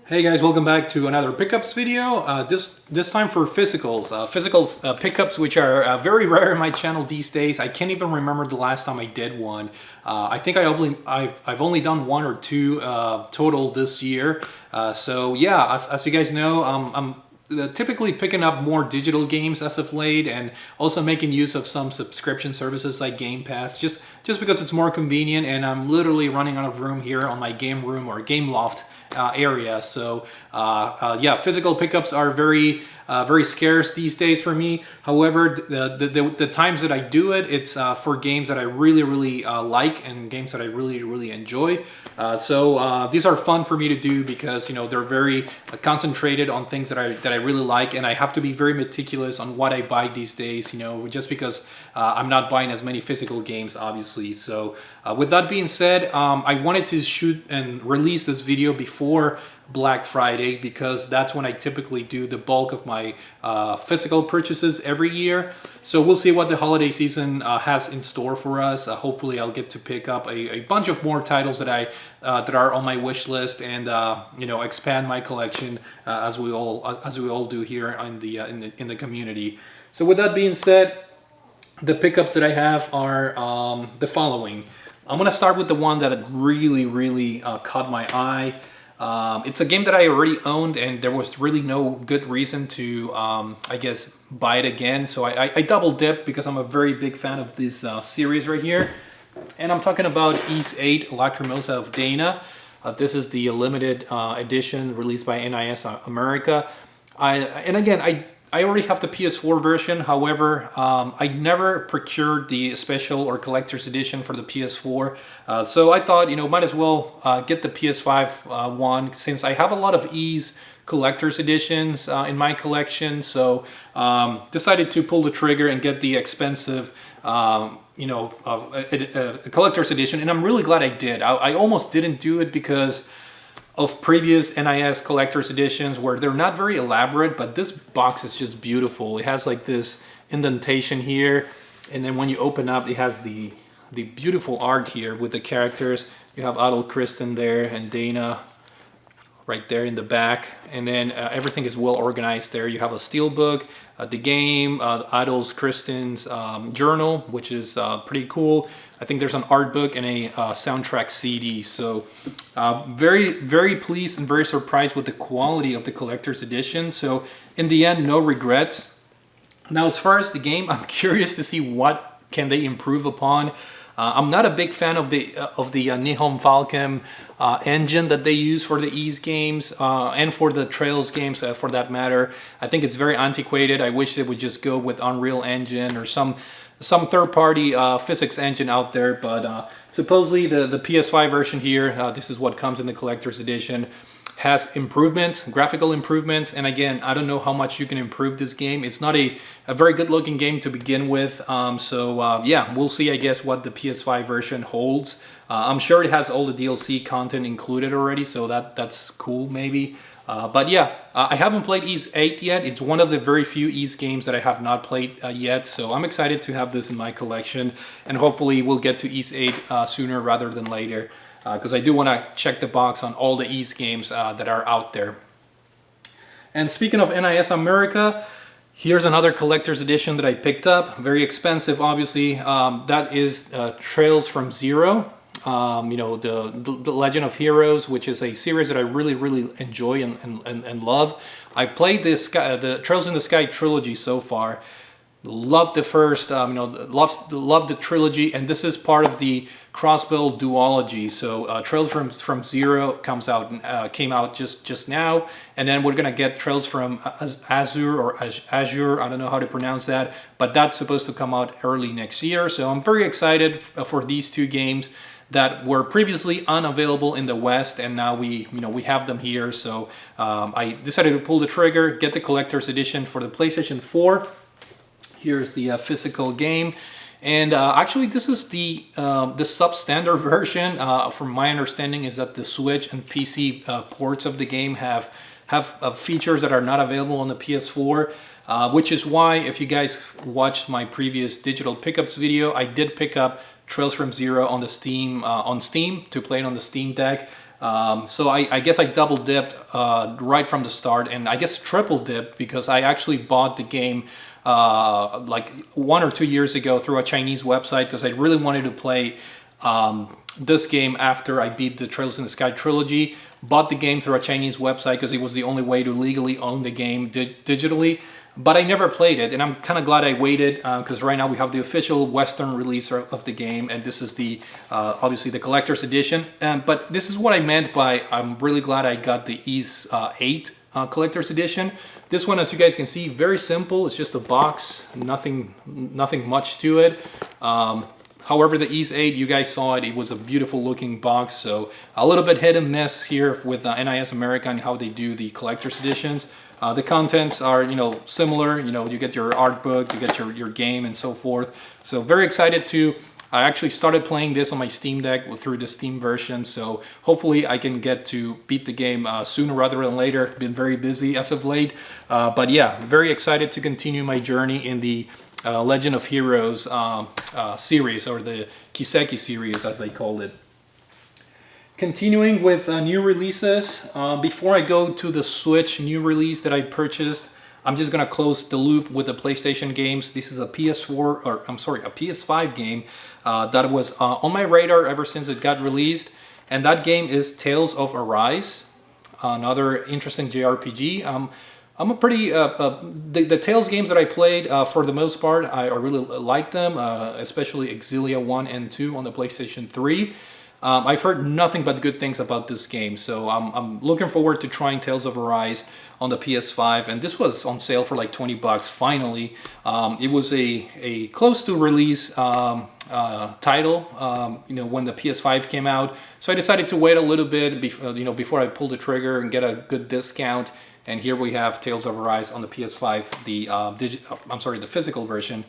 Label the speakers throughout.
Speaker 1: Hey guys, welcome back to another pickups video. This time for physicals. Physical pickups, which are very rare in my channel these days. I can't even remember the last time I did one. I think I've only done one or two total this year. So yeah, as you guys know, I'm typically picking up more digital games as of late, and also making use of some subscription services like Game Pass, just because it's more convenient, and I'm literally running out of room here on my game room or game loft area. So yeah, physical pickups are very scarce these days for me. However, the times that I do it, it's for games that I really like, and games that I really enjoy. So these are fun for me to do because, you know, they're very concentrated on things that I really like, and I have to be very meticulous on what I buy these days, you know, just because I'm not buying as many physical games, obviously. So with that being said, I wanted to shoot and release this video before Black Friday, because that's when I typically do the bulk of my physical purchases every year. So we'll see what the holiday season has in store for us. Hopefully I'll get to pick up a bunch of more titles that are on my wish list, and you know, expand my collection as we all do here in the community. So with that being said, the pickups that I have are the following. I'm gonna start with the one that really caught my eye. It's a game that I already owned, and there was really no good reason to, I guess, buy it again. So I double dipped because I'm a very big fan of this series right here. And I'm talking about Ys 8 Lacrimosa of Dana. This is the limited edition released by NIS America. I already have the PS4 version. However, I never procured the special or collector's edition for the PS4. So I thought, you know, might as well get the PS5 one, since I have a lot of Ys collector's editions in my collection. So decided to pull the trigger and get the expensive, you know, a collector's edition. And I'm really glad I did. I almost didn't do it because of previous NIS collector's editions where they're not very elaborate, but this box is just beautiful. It has like this indentation here, and then when you open up, it has the beautiful art here with the characters. You have Adol Kristen there and Dana right there in the back, and then everything is well organized there. You have a steel book, the game, Adol's Kristen's journal, which is pretty cool. I think there's an art book and a soundtrack CD. So very pleased and very surprised with the quality of the collector's edition. So in the end, no regrets. Now, as far as the game, I'm curious to see what can they improve upon. I'm not a big fan of the Nihon Falcon engine that they use for the Ys games and for the Trails games, for that matter. I think it's very antiquated. I wish they would just go with Unreal Engine or some third-party physics engine out there. But supposedly the PS5 version here, this is what comes in the collector's edition, has improvements, graphical improvements. And again, I don't know how much you can improve this game. It's not a very good looking game to begin with. So yeah, we'll see, I guess, what the PS5 version holds. I'm sure it has all the DLC content included already, so that's cool maybe. But yeah, I haven't played Ys 8 yet. It's one of the very few Ys games that I have not played yet. So I'm excited to have this in my collection, and hopefully we'll get to Ys 8 sooner rather than later. Because I do want to check the box on all the Ys games that are out there. And speaking of NIS America, here's another collector's edition that I picked up. Very expensive, obviously. That is Trails from Zero. You know, the Legend of Heroes, which is a series that I really enjoy and love. I played the Trails in the Sky trilogy so far. Loved the first, you know, loved the trilogy, and this is part of the Crossbow duology. So Trails from Zero came out just now, and then we're gonna get Trails from Azure, I don't know how to pronounce that, but that's supposed to come out early next year. So I'm very excited for these two games that were previously unavailable in the West, and now we have them here. So I decided to pull the trigger, get the collector's edition for the PlayStation 4. Here's the physical game, and actually this is the substandard version. From my understanding, is that the Switch and PC ports of the game have features that are not available on the PS4, which is why, if you guys watched my previous digital pickups video, I did pick up Trails from Zero on Steam to play it on the Steam Deck. So I guess I double dipped right from the start, and I guess triple dipped because I actually bought the game like 1 or 2 years ago through a Chinese website because I really wanted to play this game after I beat the Trails in the Sky trilogy. Bought the game through a Chinese website because it was the only way to legally own the game digitally. But I never played it, and I'm kind of glad I waited because right now we have the official Western release of the game, and this is the obviously the collector's edition. But this is what I meant by I'm really glad I got the Ys 8 collector's edition. This one, as you guys can see, very simple. It's just a box, nothing much to it. However, the Ys 8, you guys saw it. It was a beautiful looking box. So a little bit hit and miss here with NIS America and how they do the collector's editions. The contents are, similar. You get your art book, you get your game and so forth. So very excited to, I actually started playing this on my Steam Deck through the Steam version. So hopefully I can get to beat the game sooner rather than later. Been very busy as of late. But yeah, very excited to continue my journey in the Legend of Heroes series, or the Kiseki series as they called it. Continuing with new releases, before I go to the Switch new release that I purchased, I'm just gonna close the loop with the PlayStation games. This is a PS4, or I'm sorry, a PS5 game that was on my radar ever since it got released, and that game is Tales of Arise, another interesting JRPG. I'm a pretty, the Tales games that I played, for the most part, I really liked them, especially Exilia 1 and 2 on the PlayStation 3. I've heard nothing but good things about this game, so I'm looking forward to trying Tales of Arise on the PS5, and this was on sale for like 20 bucks finally. It was a close to release title, when the PS5 came out, so I decided to wait a little bit before I pulled the trigger and get a good discount. And here we have Tales of Arise on the PS5, the physical version,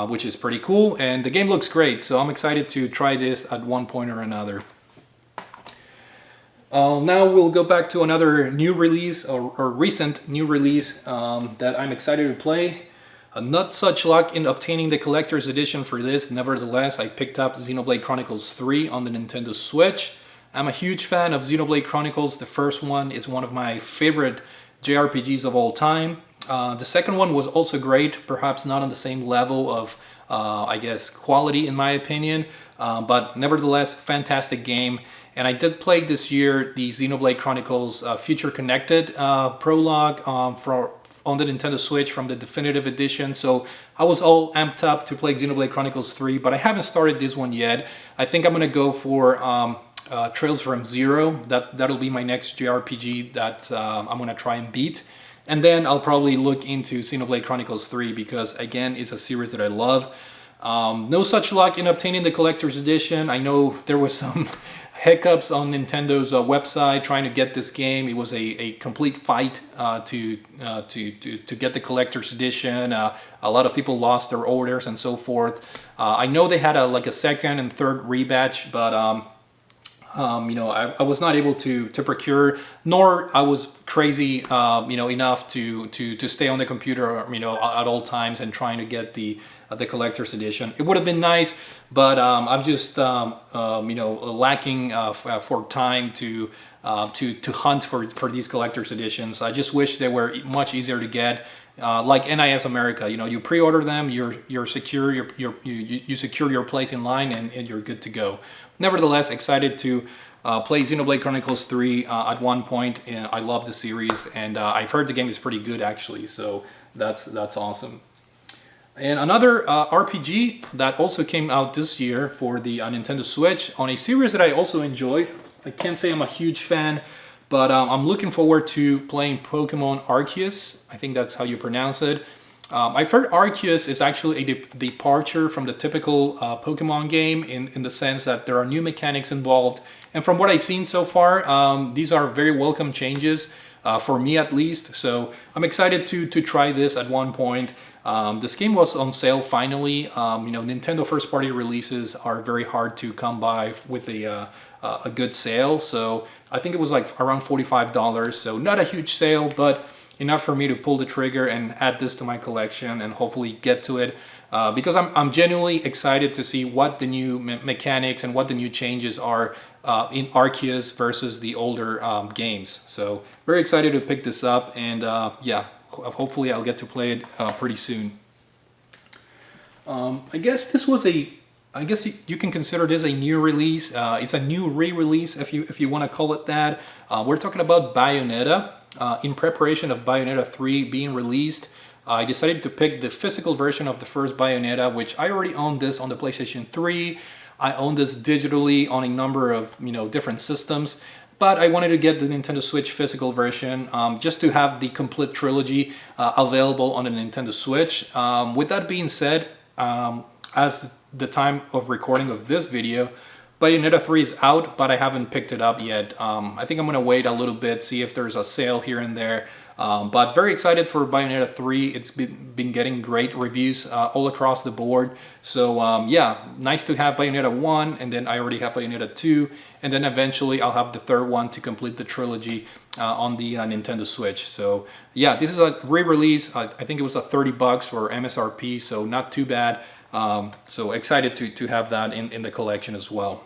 Speaker 1: which is pretty cool. And the game looks great, so I'm excited to try this at one point or another. Now we'll go back to another new release, or recent new release that I'm excited to play. Not such luck in obtaining the collector's edition for this. Nevertheless, I picked up Xenoblade Chronicles 3 on the Nintendo Switch. I'm a huge fan of Xenoblade Chronicles. The first one is one of my favorite JRPGs of all time. The second one was also great, perhaps not on the same level of, I guess, quality in my opinion, but nevertheless, fantastic game. And I did play this year the Xenoblade Chronicles Future Connected prologue on the Nintendo Switch from the definitive edition, so I was all amped up to play Xenoblade Chronicles 3, but I haven't started this one yet. I think I'm gonna go for Trails from Zero. That'll be my next JRPG that I'm gonna try and beat, and then I'll probably look into Xenoblade Chronicles 3 because again, it's a series that I love. No such luck in obtaining the collector's edition. I know there was some hiccups on Nintendo's website trying to get this game. It was a complete fight to get the collector's edition. A lot of people lost their orders and so forth. I know they had a second and third rebatch, but I was not able to procure, nor I was crazy, enough to stay on the computer, at all times and trying to get the collector's edition. It would have been nice, but I'm just, lacking for time to hunt for these collector's editions. I just wish they were much easier to get. Like NIS America, you pre-order them, you're secure, you secure your place in line, and you're good to go. Nevertheless, excited to play Xenoblade Chronicles 3 at one point. I love the series, and I've heard the game is pretty good actually, so that's awesome. And another RPG that also came out this year for the Nintendo Switch on a series that I also enjoyed. I can't say I'm a huge fan, but I'm looking forward to playing Pokemon Arceus. I think that's how you pronounce it. I've heard Arceus is actually a departure from the typical Pokemon game in the sense that there are new mechanics involved. And from what I've seen so far, these are very welcome changes, for me at least. So I'm excited to try this at one point. This game was on sale finally. Nintendo first party releases are very hard to come by with a good sale. So I think it was like around $45. So not a huge sale, but enough for me to pull the trigger and add this to my collection and hopefully get to it, because I'm genuinely excited to see what the new mechanics and what the new changes are in Arceus versus the older games. So very excited to pick this up, and yeah, hopefully I'll get to play it pretty soon. I guess this was I guess you can consider this a new release. It's a new re-release, if you want to call it that. We're talking about Bayonetta. In preparation of Bayonetta 3 being released, I decided to pick the physical version of the first Bayonetta, which I already owned this on the PlayStation 3. I own this digitally on a number of different systems, but I wanted to get the Nintendo Switch physical version just to have the complete trilogy available on the Nintendo Switch. With that being said, as the time of recording of this video, Bayonetta 3 is out, but I haven't picked it up yet. I think I'm going to wait a little bit, see if there's a sale here and there. But very excited for Bayonetta 3. It's been getting great reviews all across the board. So yeah, nice to have Bayonetta 1, and then I already have Bayonetta 2, and then eventually I'll have the third one to complete the trilogy on the Nintendo Switch. So yeah, this is a re-release. I think it was $30 for MSRP, so not too bad. So excited to have that in the collection as well.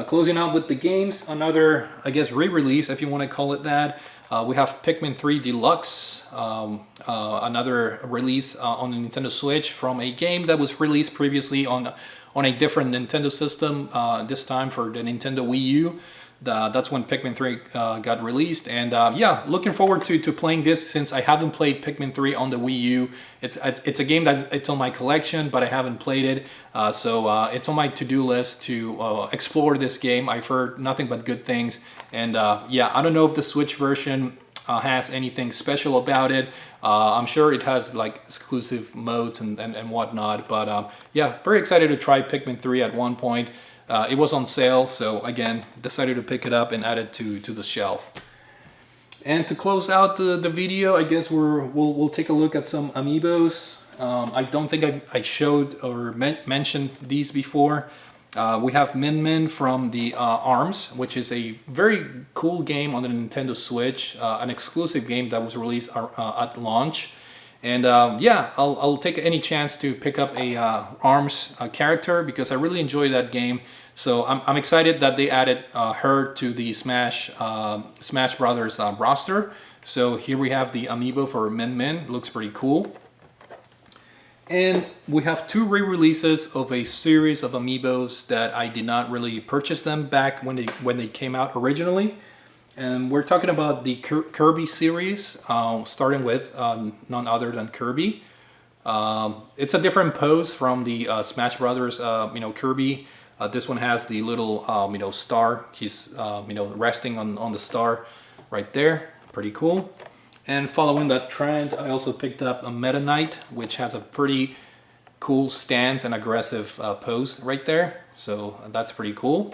Speaker 1: Closing out with the games, another, I guess, re-release, if you want to call it that. We have Pikmin 3 Deluxe, another release on the Nintendo Switch from a game that was released previously on a different Nintendo system, this time for the Nintendo Wii U. That's when Pikmin 3 got released, and yeah, looking forward to playing this since I haven't played Pikmin 3 on the Wii U. It's a game that it's on my collection, but I haven't played it, so it's on my to-do list to explore this game. I've heard nothing but good things, and yeah, I don't know if the Switch version has anything special about it. I'm sure it has like exclusive modes and whatnot, but yeah, very excited to try Pikmin 3 at one point. It was on sale, so again, decided to pick it up and add it to the shelf. And to close out the video, I guess we'll take a look at some amiibos. I don't think I showed or mentioned these before. We have Min Min from the ARMS, which is a very cool game on the Nintendo Switch, an exclusive game that was released at launch. And yeah, I'll take any chance to pick up a ARMS character because I really enjoy that game. So I'm excited that they added her to the Smash Brothers roster. So here we have the amiibo for Min Min. Looks pretty cool. And we have two re-releases of a series of amiibos that I did not really purchase them back when they came out originally. And we're talking about the Kirby series, starting with none other than Kirby. It's a different pose from the Smash Brothers, Kirby. This one has the little, star. He's, resting on the star right there. Pretty cool. And following that trend, I also picked up a Meta Knight, which has a pretty cool stance and aggressive pose right there. So that's pretty cool.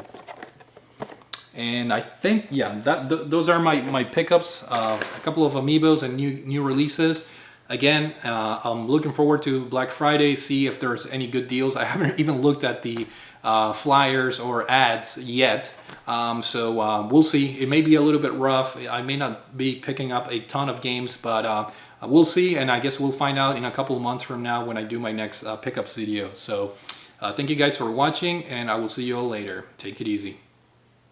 Speaker 1: And I think, yeah, those are my pickups. A couple of amiibos and new releases. Again, I'm looking forward to Black Friday, see if there's any good deals. I haven't even looked at the flyers or ads yet. So we'll see. It may be a little bit rough. I may not be picking up a ton of games, but we'll see. And I guess we'll find out in a couple of months from now when I do my next pickups video. So thank you guys for watching, and I will see you all later. Take it easy.